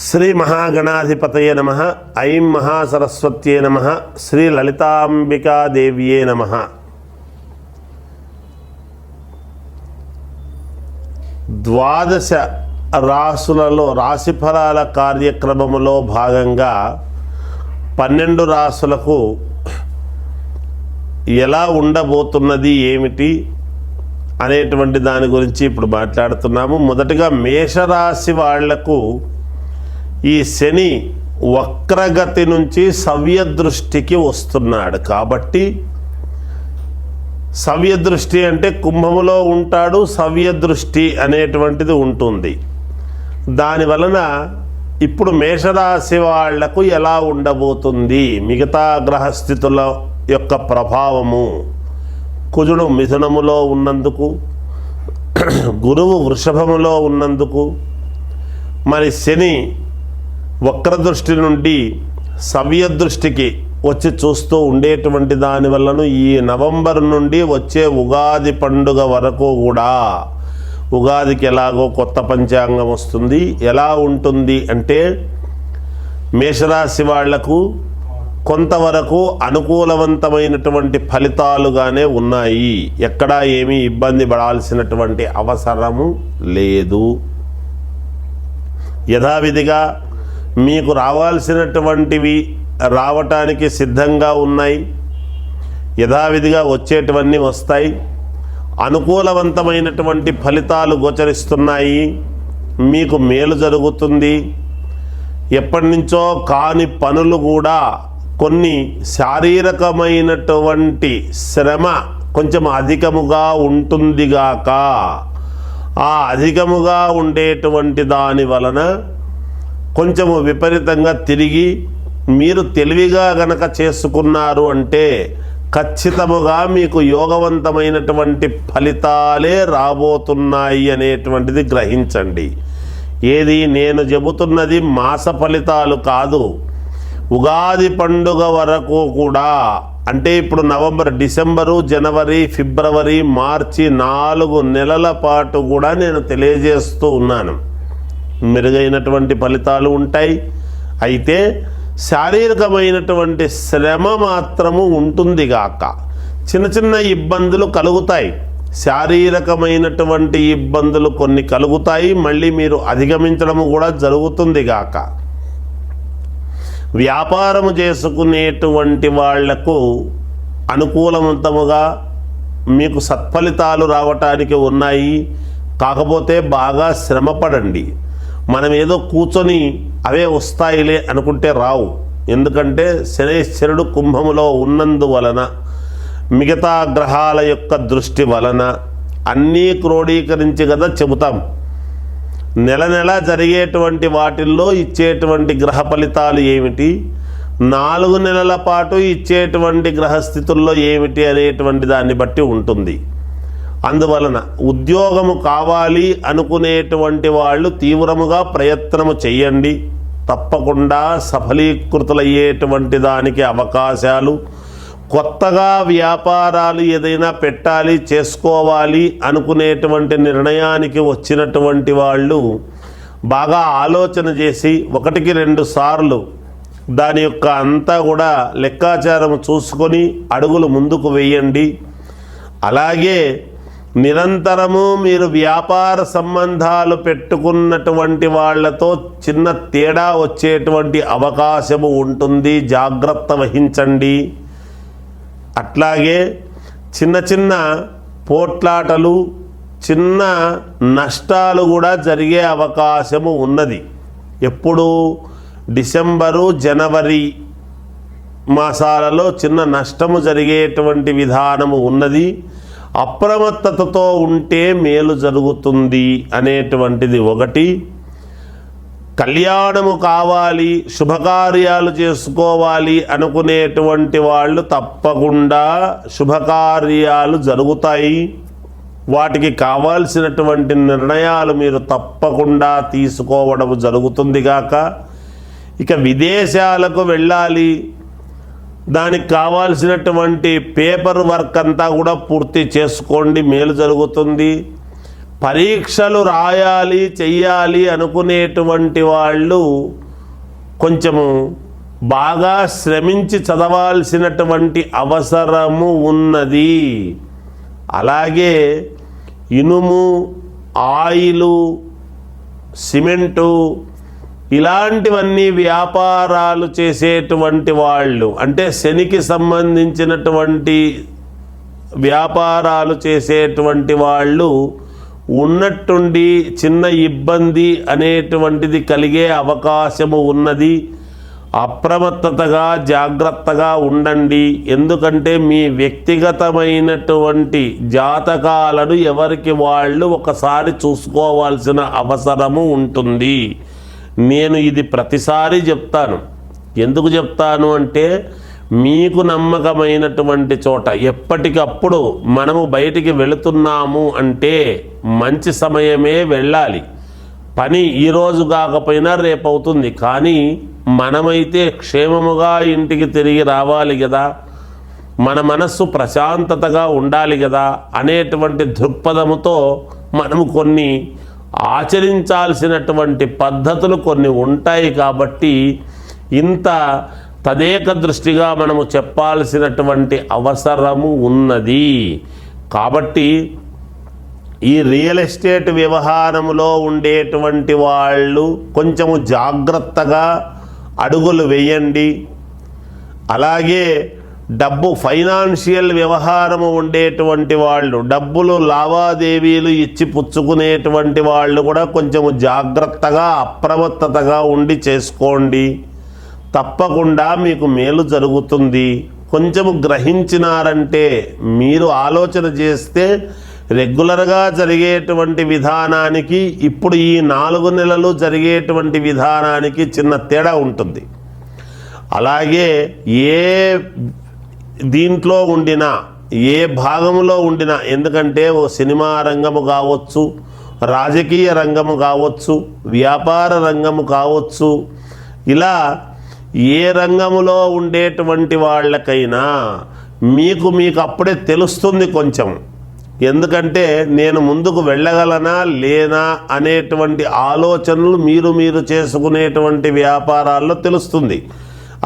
శ్రీ మహాగణాధిపతయే నమః. ఐం మహాసరస్వత్యే నమః. శ్రీ లలితాంబికాదేవ్యే నమః. ద్వాదశ రాసులలో రాశిఫలాల కార్యక్రమములో భాగంగా 12 రాసులకు ఎలా ఉండబోతున్నది ఏమిటి అనేటువంటి దాని గురించి ఇప్పుడు మాట్లాడుతున్నాము. మొదటగా మేషరాశి వాళ్లకు ఈ శని వక్రగతి నుంచి సవ్యదృష్టికి వస్తున్నాడు. కాబట్టి సవ్యదృష్టి అంటే కుంభములో ఉంటాడు, సవ్యదృష్టి అనేటువంటిది ఉంటుంది. దానివలన ఇప్పుడు మేషరాశి వాళ్లకు ఎలా ఉండబోతుంది, మిగతా గ్రహస్థితుల యొక్క ప్రభావము, కుజుడు మిథునములో ఉన్నందుకు, గురువు వృషభములో ఉన్నందుకు, మరి శని వక్రదృష్టి నుండి సవ్యదృష్టికి వచ్చి చూస్తూ ఉండేటువంటి దానివల్లను ఈ నవంబర్ నుండి వచ్చే ఉగాది పండుగ వరకు కూడా, ఉగాదికి ఎలాగో కొత్త పంచాంగం వస్తుంది, ఎలా ఉంటుంది అంటే మేషరాశి వాళ్లకు కొంతవరకు అనుకూలవంతమైనటువంటి ఫలితాలుగానే ఉన్నాయి. ఎక్కడా ఏమీ ఇబ్బంది పడాల్సినటువంటి అవసరము లేదు. యథావిధిగా మీకు రావాల్సినటువంటివి రావటానికి సిద్ధంగా ఉన్నాయి. యథావిధిగా వచ్చేటివన్నీ వస్తాయి. అనుకూలవంతమైనటువంటి ఫలితాలు గోచరిస్తున్నాయి. మీకు మేలు జరుగుతుంది. ఎప్పటి నుంచో కాని పనులు కూడా కొన్ని శారీరకమైనటువంటి శ్రమ కొంచెం అధికముగా ఉంటుందిగాక, ఆ అధికముగా ఉండేటువంటి దాని వలన కొంచెము విపరీతంగా తిరిగి మీరు తెలివిగా గనక చేసుకున్నారు అంటే ఖచ్చితముగా మీకు యోగవంతమైనటువంటి ఫలితాలే రాబోతున్నాయి అనేటువంటిది గ్రహించండి. ఏది నేను చెబుతున్నది మాస ఫలితాలు కాదు, ఉగాది పండుగ వరకు కూడా. అంటే ఇప్పుడు నవంబర్, డిసెంబరు, జనవరి, ఫిబ్రవరి, మార్చి 4 నెలల పాటు కూడా నేను తెలియజేస్తూ ఉన్నాను. మెరుగైనటువంటి ఫలితాలు ఉంటాయి. అయితే శారీరకమైనటువంటి శ్రమ మాత్రము ఉంటుంది గాక, చిన్న చిన్న ఇబ్బందులు కలుగుతాయి. శారీరకమైనటువంటి ఇబ్బందులు కొన్ని కలుగుతాయి, మళ్ళీ మీరు అధిగమించడము కూడా జరుగుతుంది గాక. వ్యాపారము చేసుకునేటువంటి వాళ్లకు అనుకూలవంతముగా మీకు సత్ఫలితాలు రావటానికి ఉన్నాయి. కాకపోతే బాగా శ్రమపడండి. మనం ఏదో కూర్చొని అవే వస్తాయిలే అనుకుంటే రావు. ఎందుకంటే శనేశ్వరుడు కుంభములో ఉన్నందువలన, మిగతా గ్రహాల యొక్క దృష్టి వలన అన్నీ క్రోడీకరించి కదా చెబుతాం. నెల నెల జరిగేటువంటి వాటిల్లో ఇచ్చేటువంటి గ్రహ ఫలితాలు ఏమిటి, 4 నెలల పాటు ఇచ్చేటువంటి గ్రహస్థితుల్లో ఏమిటి అనేటువంటి దాన్ని బట్టి ఉంటుంది. అందువలన ఉద్యోగము కావాలి అనుకునేటువంటి వాళ్ళు తీవ్రముగా ప్రయత్నము చేయండి. తప్పకుండా సఫలీకృతులయ్యేటువంటి దానికి అవకాశాలు. కొత్తగా వ్యాపారాలు ఏదైనా పెట్టాలి, చేసుకోవాలి అనుకునేటువంటి నిర్ణయానికి వచ్చినటువంటి వాళ్ళు బాగా ఆలోచన చేసి 1-2 సార్లు దాని యొక్క అంతా కూడా లెక్కాచారం చూసుకొని అడుగులు ముందుకు వేయండి. అలాగే నిరంతరము మీరు వ్యాపార సంబంధాలు పెట్టుకున్నటువంటి వాళ్లతో చిన్న తేడా వచ్చేటువంటి అవకాశము ఉంటుంది, జాగ్రత్త వహించండి. అట్లాగే చిన్న చిన్న పోట్లాటలు, చిన్న నష్టాలు కూడా జరిగే అవకాశము ఉన్నది. ఎప్పుడు డిసెంబరు, జనవరి మాసాలలో చిన్న నష్టము జరిగేటువంటి విధానము ఉన్నది. అప్రమత్తతతో ఉంటే మేలు జరుగుతుంది అనేటువంటిది ఒకటి. కళ్యాణము కావాలి, శుభకార్యాలు చేసుకోవాలి అనుకునేటువంటి వాళ్ళు తప్పకుండా శుభకార్యాలు జరుగుతాయి. వాటికి కావాల్సినటువంటి నిర్ణయాలు మీరు తప్పకుండా తీసుకోవడం జరుగుతుంది గాక. ఇక విదేశాలకు వెళ్ళాలి, దానికి కావాల్సినటువంటి పేపర్ వర్క్ అంతా కూడా పూర్తి చేసుకోండి, మేలు జరుగుతుంది. పరీక్షలు రాయాలి చెయ్యాలి అనుకునేటువంటి వాళ్ళు కొంచెము బాగా శ్రమించి చదవాల్సినటువంటి అవసరము ఉన్నది. అలాగే ఇనుము, ఆయిలు, సిమెంటు ఇలాంటివన్నీ వ్యాపారాలు చేసేటువంటి వాళ్ళు, అంటే శనికి సంబంధించినటువంటి వ్యాపారాలు చేసేటువంటి వాళ్ళు ఉన్నట్టుండి చిన్న ఇబ్బంది అనేటువంటిది కలిగే అవకాశము ఉన్నది. అప్రమత్తతగా జాగ్రత్తగా ఉండండి. ఎందుకంటే మీ వ్యక్తిగతమైనటువంటి జాతకాలను ఎవరికి వాళ్ళు ఒకసారి చూసుకోవాల్సిన అవసరము ఉంటుంది. నేను ఇది ప్రతిసారి చెప్తాను. ఎందుకు చెప్తాను అంటే మీకు నమ్మకమైనటువంటి చోట ఎప్పటికప్పుడు మనము బయటికి వెళుతున్నాము అంటే మంచి సమయమే వెళ్ళాలి. పని ఈరోజు కాకపోయినా రేపు అవుతుంది, కానీ మనమైతే క్షేమముగా ఇంటికి తిరిగి రావాలి కదా, మన మనస్సు ప్రశాంతతగా ఉండాలి కదా అనేటువంటి దృక్పథముతో మనము కొన్ని ఆచరించాల్సినటువంటి పద్ధతులు కొన్ని ఉంటాయి. కాబట్టి ఇంత తదేక దృష్టిగా మనము చెప్పాల్సినటువంటి అవసరము ఉన్నది. కాబట్టి ఈ రియల్ ఎస్టేట్ వ్యవహారములో ఉండేటువంటి వాళ్ళు కొంచెము జాగ్రత్తగా అడుగులు వేయండి. అలాగే డబ్బు ఫైనాన్షియల్ వ్యవహారము ఉండేటువంటి వాళ్ళు, డబ్బులు లావాదేవీలు ఇచ్చి పుచ్చుకునేటువంటి వాళ్ళు కూడా కొంచెము జాగ్రత్తగా అప్రమత్తతగా ఉండి చేసుకోండి. తప్పకుండా మీకు మేలు జరుగుతుంది. కొంచెము గ్రహించినారంటే మీరు ఆలోచన చేస్తే రెగ్యులర్గా జరిగేటువంటి విధానానికి ఇప్పుడు ఈ 4 నెలలు జరిగేటువంటి విధానానికి చిన్న తేడా ఉంటుంది. అలాగే ఏ దీంట్లో ఉండినా, ఏ భాగంలో ఉండినా, ఎందుకంటే ఓ సినిమా రంగము కావచ్చు, రాజకీయ రంగము కావచ్చు, వ్యాపార రంగము కావచ్చు, ఇలా ఏ రంగములో ఉండేటువంటి వాళ్ళకైనా మీకు అప్పుడే తెలుస్తుంది కొంచెం. ఎందుకంటే నేను ముందుకు వెళ్ళగలనా లేనా అనేటువంటి ఆలోచనలు మీరు చేసుకునేటువంటి వ్యాపారాల్లో తెలుస్తుంది.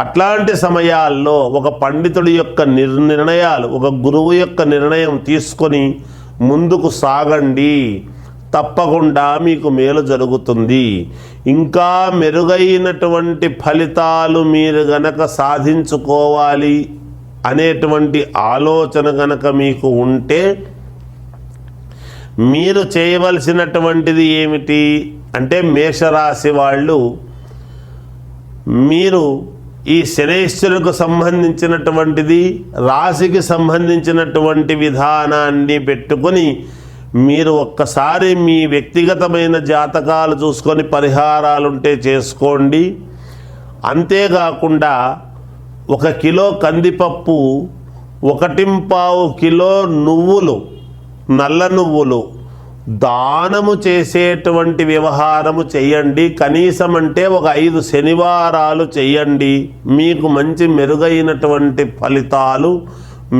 అట్లాంటి సమయాల్లో ఒక పండితుడి యొక్క నిర్ణయాలు, ఒక గురువు యొక్క నిర్ణయం తీసుకొని ముందుకు సాగండి. తప్పకుండా మీకు మేలు జరుగుతుంది. ఇంకా మెరుగైనటువంటి ఫలితాలు మీరు గనక సాధించుకోవాలి అనేటువంటి ఆలోచన గనక మీకు ఉంటే మీరు చేయవలసినటువంటిది ఏమిటి అంటే, మేషరాశి వాళ్ళు మీరు ఈ శనైశ్వరుకు సంబంధించినటువంటిది, రాశికి సంబంధించినటువంటి విధానాన్ని పెట్టుకొని మీరు ఒక్కసారి మీ వ్యక్తిగతమైన జాతకాలు చూసుకొని పరిహారాలుంటే చేసుకోండి. అంతేకాకుండా 1 కిలో కందిపప్పు, 1.25 కిలో నువ్వులు, నల్ల నువ్వులు దానము చేసేటువంటి వ్యవహారము చెయ్యండి. కనీసం అంటే ఒక 5 శనివారాలు చెయ్యండి. మీకు మంచి మెరుగైనటువంటి ఫలితాలు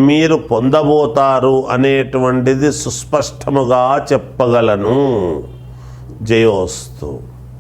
మీరు పొందబోతారు అనేటువంటిది సుస్పష్టముగా చెప్పగలను. జయోస్తు.